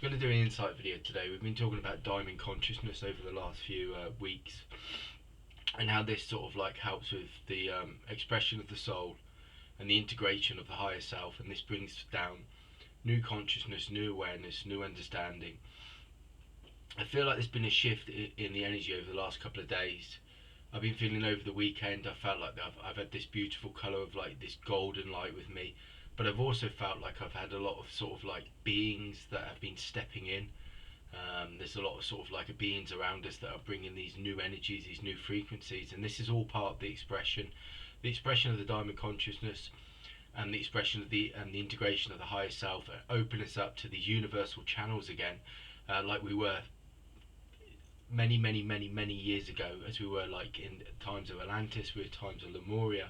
I'm going to do an insight video today. We've been talking about diamond consciousness over the last few weeks, and how this sort of like helps with the expression of the soul and the integration of the higher self, and this brings down new consciousness, new awareness, new understanding. I feel like there's been a shift in the energy over the last couple of days. I've been feeling over the weekend, I felt like I've had this beautiful colour of like this golden light with me, but I've also felt like I've had a lot of sort of like beings that have been stepping in. There's a lot of sort of like beings around us that are bringing these new energies, these new frequencies, and this is all part of the expression of the diamond consciousness, and the expression of the integration of the higher self, open us up to these universal channels again, like we were many years ago, as we were like in times of Atlantis, we were times of Lemuria.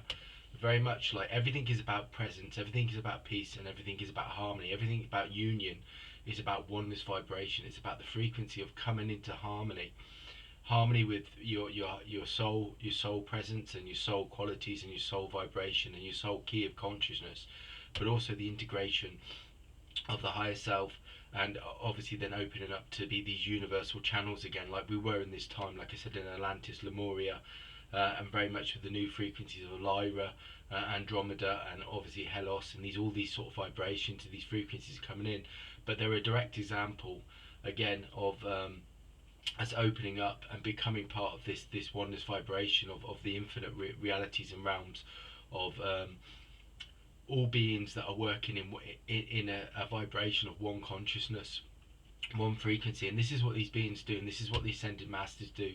Very much like everything is about presence, everything is about peace, and everything is about harmony, everything is about union, is about oneness vibration. It's about the frequency of coming into harmony with your soul presence and your soul qualities and your soul vibration and your soul key of consciousness, but also the integration of the higher self, and obviously then opening up to be these universal channels again, like we were in this time, like I said, in Atlantis, Lemuria, and very much with the new frequencies of Lyra, Andromeda, and obviously Hellas, and all these sort of vibrations, these frequencies coming in. But they're a direct example, again, of us opening up and becoming part of this oneness vibration of the infinite realities and realms of all beings that are working in a vibration of one consciousness, one frequency. And this is what these beings do, and this is what the ascended masters do,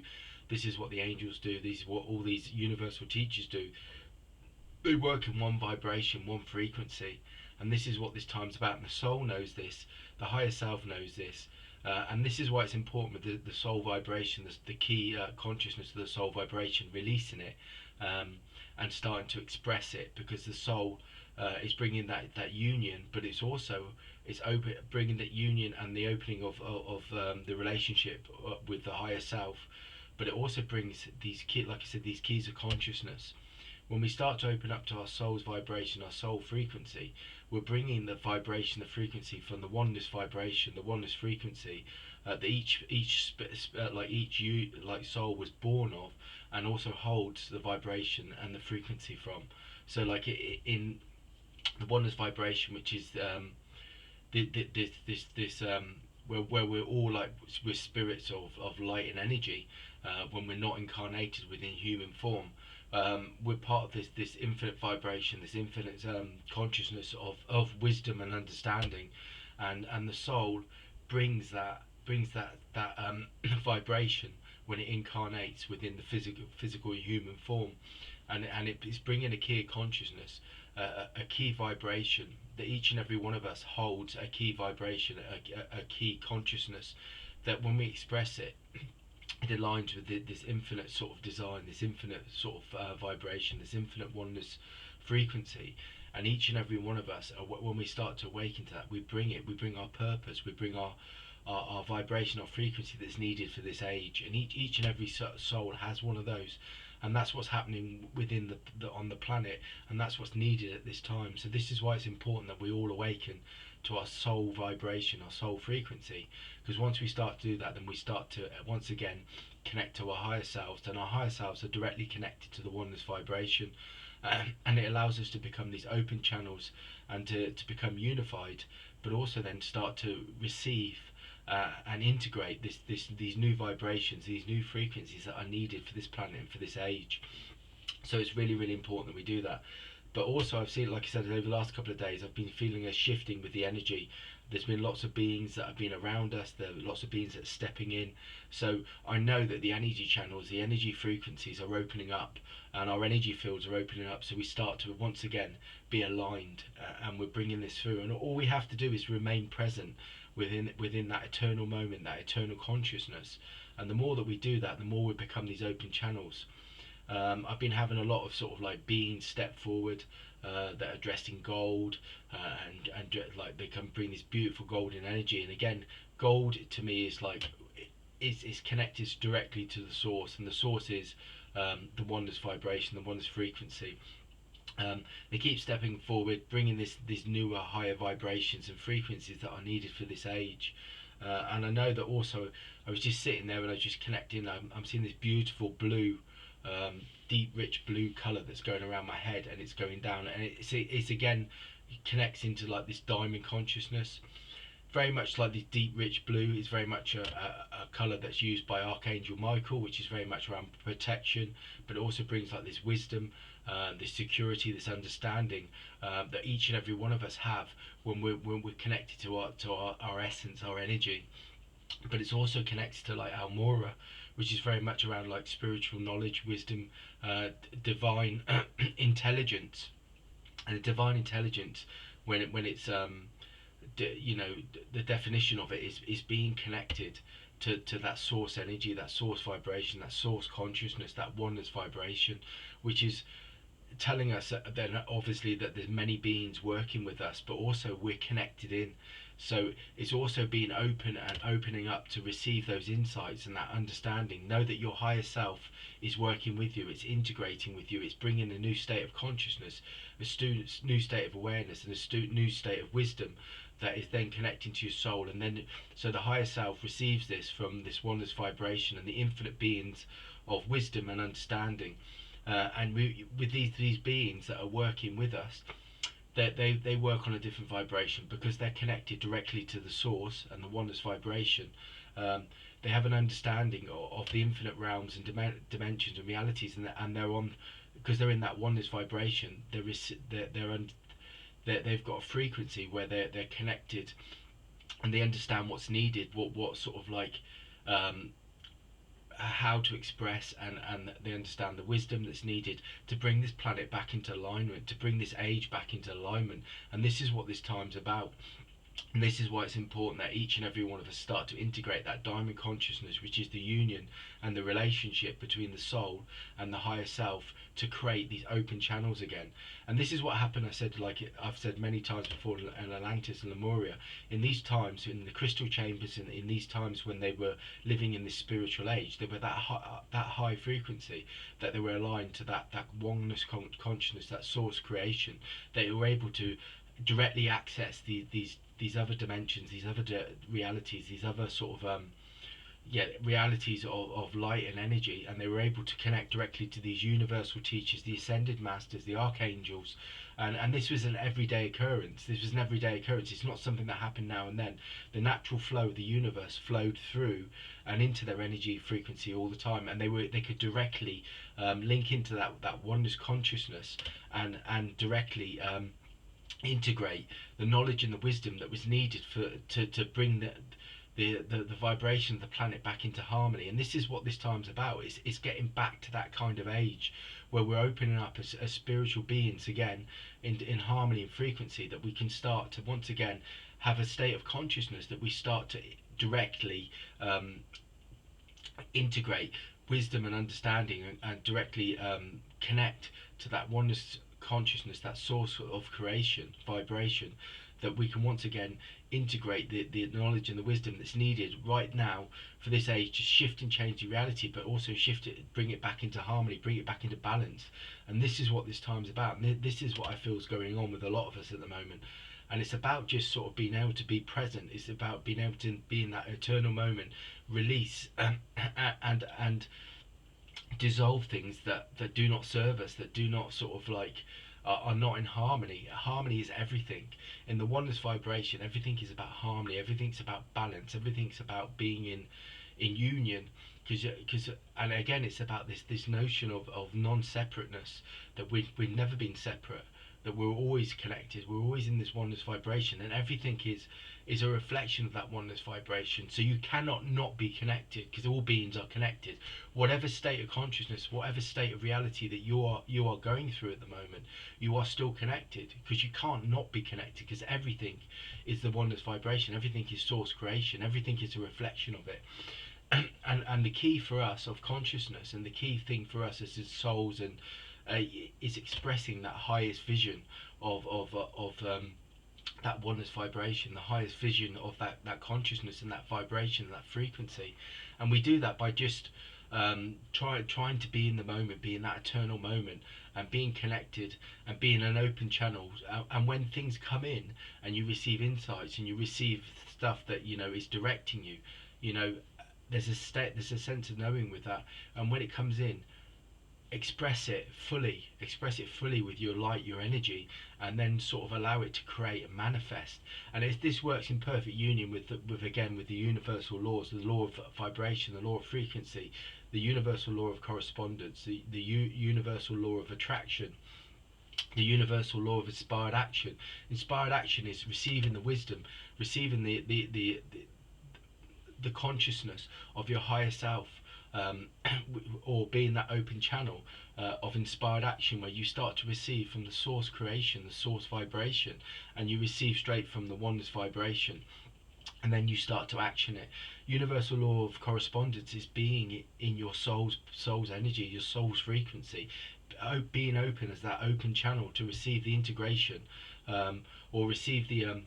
this is what the angels do, this is what all these universal teachers do. They work in one vibration, one frequency, and this is what this time's about. And the soul knows this, the higher self knows this, and this is why it's important with the soul vibration, the key consciousness of the soul vibration, releasing it, and starting to express it, because the soul is bringing that union, but it's also bringing that union and the opening of the relationship with the higher self. But it also brings these like I said, these keys of consciousness. When we start to open up to our soul's vibration, our soul frequency, we're bringing the vibration, the frequency from the oneness vibration, the oneness frequency that each soul was born of, and also holds the vibration and the frequency from. So like in the oneness vibration, which is this where we're all like, we're spirits of light and energy, when we're not incarnated within human form. We're part of this infinite vibration, this infinite consciousness of wisdom and understanding, and the soul brings that vibration when it incarnates within the physical human form, and it's bringing a key consciousness, a key vibration, that each and every one of us holds a key vibration, a key consciousness, that when we express it, it aligns with this infinite sort of design, this infinite sort of vibration, this infinite oneness frequency. And each and every one of us, when we start to awaken to that, we bring our purpose, we bring our vibration, our frequency that's needed for this age. And each and every soul has one of those, and that's what's happening within on the planet, and that's what's needed at this time. So this is why it's important that we all awaken to our soul vibration, our soul frequency, because once we start to do that, then we start to once again connect to our higher selves, and our higher selves are directly connected to the oneness vibration, and it allows us to become these open channels, and to become unified, but also then start to receive and integrate these new vibrations, these new frequencies that are needed for this planet and for this age. So it's really important that we do that. But also, I've seen, like I said, over the last couple of days, I've been feeling a shifting with the energy. There's been lots of beings that have been around us. There are lots of beings that are stepping in. So I know that the energy channels, the energy frequencies are opening up, and our energy fields are opening up. So we start to once again be aligned, and we're bringing this through. And all we have to do is remain present within that eternal moment, that eternal consciousness. And the more that we do that, the more we become these open channels. I've been having a lot of sort of like beings step forward, that are dressed in gold, and like they can bring this beautiful golden energy. And again, gold to me is like is connected directly to the source, and the source is the oneness vibration, the oneness frequency. They keep stepping forward, bringing these newer, higher vibrations and frequencies that are needed for this age. And I know that also I was just sitting there and I was just connecting. I'm seeing this beautiful blue, um, deep, rich blue color that's going around my head, and it's going down, and it's again connects into like this diamond consciousness. Very much like this deep, rich blue is very much a color that's used by Archangel Michael, which is very much around protection, but it also brings like this wisdom, this security, this understanding that each and every one of us have when we're connected to our essence, our energy. But it's also connected to like Almora, which is very much around like spiritual knowledge, wisdom, divine intelligence, and the divine intelligence when it's you know, the definition of it is being connected to that source energy, that source vibration, that source consciousness, that oneness vibration, which is telling us that then obviously that there's many beings working with us, but also we're connected in. So it's also being open and opening up to receive those insights and that understanding. Know that your higher self is working with you, it's integrating with you, it's bringing a new state of consciousness, a new state of awareness, and a new state of wisdom that is then connecting to your soul. And then so the higher self receives this from this oneness vibration and the infinite beings of wisdom and understanding. And with these beings that are working with us, they work on a different vibration because they're connected directly to the source and the oneness vibration. Um, they have an understanding of the infinite realms and dimensions and realities, and they're on because they're in that oneness vibration. They've got a frequency where they're connected, and they understand what's needed, what sort of like um, how to express, and they understand the wisdom that's needed to bring this planet back into alignment, to bring this age back into alignment. And this is what this time's about. And this is why it's important that each and every one of us start to integrate that diamond consciousness, which is the union and the relationship between the soul and the higher self, to create these open channels again. And this is what happened. I've said many times before, in Atlantis and Lemuria, in these times, in the crystal chambers, in these times when they were living in this spiritual age, they were that high frequency, that they were aligned to that oneness consciousness, that source creation. They were able to directly access these other dimensions, these other realities, these other sort of realities of light and energy, and they were able to connect directly to these universal teachers, the ascended masters, the archangels. And this was an everyday occurrence. This was an everyday occurrence. It's not something that happened now and then. The natural flow of the universe flowed through and into their energy frequency all the time, and they could directly link into that oneness consciousness, and directly integrate the knowledge and the wisdom that was needed to bring the vibration of the planet back into harmony. And this is what this time's about. It's getting back to that kind of age where we're opening up as spiritual beings again, in harmony and frequency, that we can start to once again have a state of consciousness, that we start to directly integrate wisdom and understanding, and directly connect to that oneness consciousness, that source of creation vibration, that we can once again integrate the knowledge and the wisdom that's needed right now for this age to shift and change the reality, but also shift it, bring it back into harmony, bring it back into balance. And this is what this time's about, and this is what I feel is going on with a lot of us at the moment. And it's about just sort of being able to be present. It's about being able to be in that eternal moment, release and dissolve things that do not serve us, that do not sort of like are not in harmony. Harmony is everything. In the oneness vibration, everything is about harmony, everything's about balance, everything's about being in union. Because and again, it's about this notion of non-separateness, that we've never been separate, that we're always connected, we're always in this oneness vibration, and everything is a reflection of that oneness vibration. So you cannot not be connected, because all beings are connected. Whatever state of consciousness, whatever state of reality that you are going through at the moment, you are still connected, because you can't not be connected, because everything is the oneness vibration, everything is source creation, everything is a reflection of it. And the key for us of consciousness, and the key thing for us as souls, and is expressing that highest vision of that oneness vibration, the highest vision of that consciousness and that vibration, that frequency. And we do that by just trying to be in the moment, be in that eternal moment, and being connected, and being an open channel. And when things come in, and you receive insights, and you receive stuff that is directing you, you know, there's a sense of knowing with that. And when it comes in, express it fully with your light, your energy, and then sort of allow it to create and manifest. And if this works in perfect union with with the universal laws, the law of vibration, the law of frequency, the universal law of correspondence, the universal law of attraction, the universal law of inspired action. Inspired action is receiving the wisdom, receiving the consciousness of your higher self, um, or being that open channel of inspired action, where you start to receive from the source creation, the source vibration, and you receive straight from the oneness vibration, and then you start to action it. Universal law of correspondence is being in your soul's energy, your soul's frequency, being open as that open channel to receive the integration, or receive the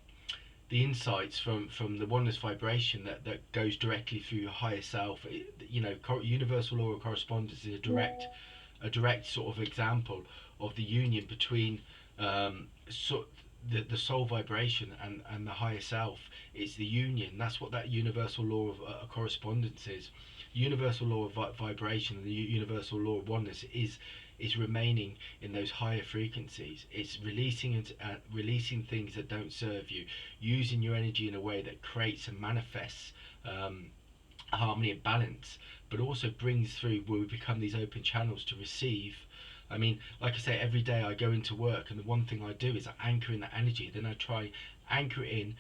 insights from the oneness vibration that goes directly through your higher self. Universal law of correspondence is a direct sort of example of the union between, the soul vibration and the higher self. It's the union. That's what that universal law of correspondence is. Universal law of vibration and the universal law of oneness is remaining in those higher frequencies. It's releasing things that don't serve you, using your energy in a way that creates and manifests harmony and balance, but also brings through where we become these open channels to receive. I mean, like I say, every day I go into work, and the one thing I do is I anchor in that energy. Then I try anchor it in,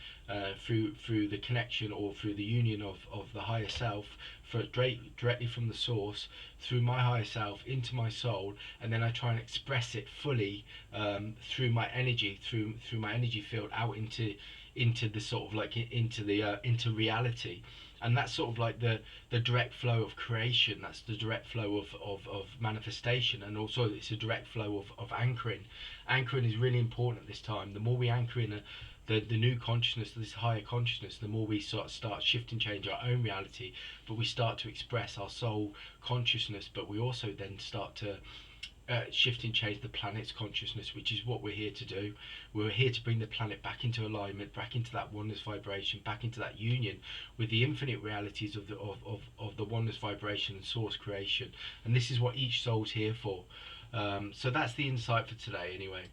through the connection, or through the union of the higher self, directly from the source, through my higher self into my soul, and then I try and express it fully, through my energy, through my energy field, out into the sort of like into reality. And that's sort of like the direct flow of creation. That's the direct flow of manifestation, and also it's a direct flow of anchoring. Anchoring is really important at this time. The more we anchor in the new consciousness, this higher consciousness, the more we sort of start shift and change our own reality, but we start to express our soul consciousness. But we also then start to shift and change the planet's consciousness, which is what we're here to do. We're here to bring the planet back into alignment, back into that oneness vibration, back into that union with the infinite realities of the oneness vibration and source creation. And this is what each soul's here for. So that's the insight for today, anyway.